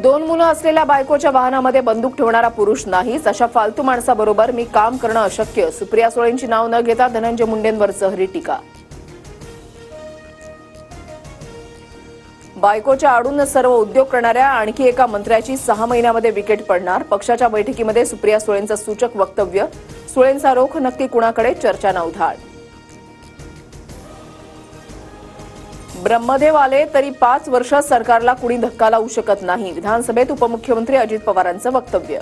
दोन मुलं असलेल्या बायकोच्या वाहनामध्ये बंदूक ठेवणारा पुरुष नाहीच, अशा फालतू माणसाबरोबर मी काम करणं अशक्य. सुप्रिया सुळेंची नाव न घेता धनंजय मुंडेंवर जहरी टीका. बायकोच्या आडून सर्व उद्योग करणाऱ्या आणखी एका मंत्र्याची 6 महिन्यामध्ये विकेट पडणार. पक्षाच्या बैठकीमध्ये सुप्रिया सुळेंचं सूचक वक्तव्य. सुळेंचा रोख नक्की कुणाकडे, चर्चांना उधाळ. ब्रह्मदेव आले तरी 5 वर्ष सरकारला कुणी धक्का लावू शकत नाही. विधानसभेत उपमुख्यमंत्री अजित पवारांचं वक्तव्य.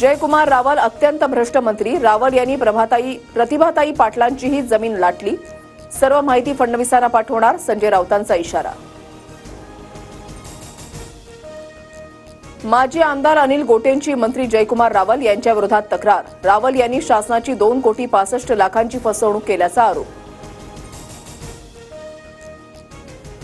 जयकुमार रावल अत्यंत भ्रष्ट मंत्री. रावल यांनी प्रतिभाताई पाटलांचीही जमीन लाटली. सर्व माहिती फडणवीसांना पाठवणार, संजय राऊतांचा इशारा. माजी आमदार अनिल गोटेंची मंत्री जयकुमार रावल यांच्या विरोधात तक्रार. रावल यांनी शासनाची 2,65,00,000 फसवणूक केल्याचा आरोप.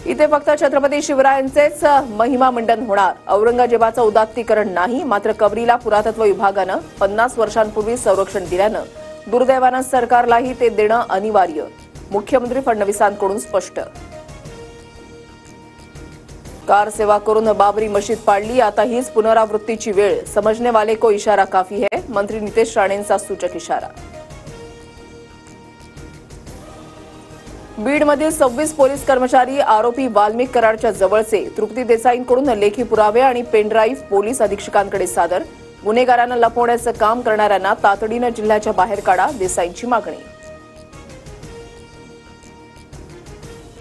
इथे फक्त छत्रपती शिवरायांचेच महिमा मंडन होणार. औरंगजेबाचं उदात्तीकरण नाही. मात्र कबरीला पुरातत्व विभागानं 50 वर्षांपूर्वी संरक्षण दिल्यानं दुर्दैवानं सरकारलाही ते देणं अनिवार्य. मुख्यमंत्री फडणवीसांकडून स्पष्ट. कार सेवा करून बाबरी मशीद पाडली, आता हीच पुनरावृत्तीची वेळ. समझने वाले को इशारा काफी है. मंत्री नितेश राणेंचा सूचक इशारा. बीडमधील 26 पोलीस कर्मचारी आरोपी वाल्मिक कराडच्या जवळचे. तृप्ती देसाईंकडून लेखी पुरावे आणि पेनड्राईव्ह पोलीस अधीक्षकांकडे सादर. गुन्हेगारांना लपवण्याचं काम करणाऱ्यांना तातडीनं जिल्ह्याच्या बाहेर काढा, देसाईंची मागणी.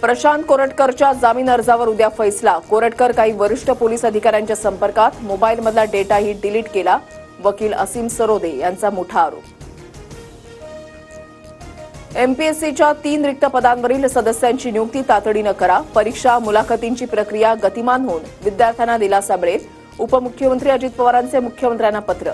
प्रशांत कोरटकरच्या जामीन अर्जावर उद्या फैसला. कोरटकर काही वरिष्ठ पोलीस अधिकाऱ्यांच्या संपर्कात. मोबाईलमधला डेटाही डिलीट केला. वकील असीम सरोदे यांचा मोठा आरोप. एमपीएससीच्या 3 रिक्त पदांवरील सदस्यांची नियुक्ती तातडीनं करा. परीक्षा मुलाखतींची प्रक्रिया गतिमान होऊन विद्यार्थ्यांना दिलासा मिळेल. उपमुख्यमंत्री अजित पवारांचे मुख्यमंत्र्यांना पत्र.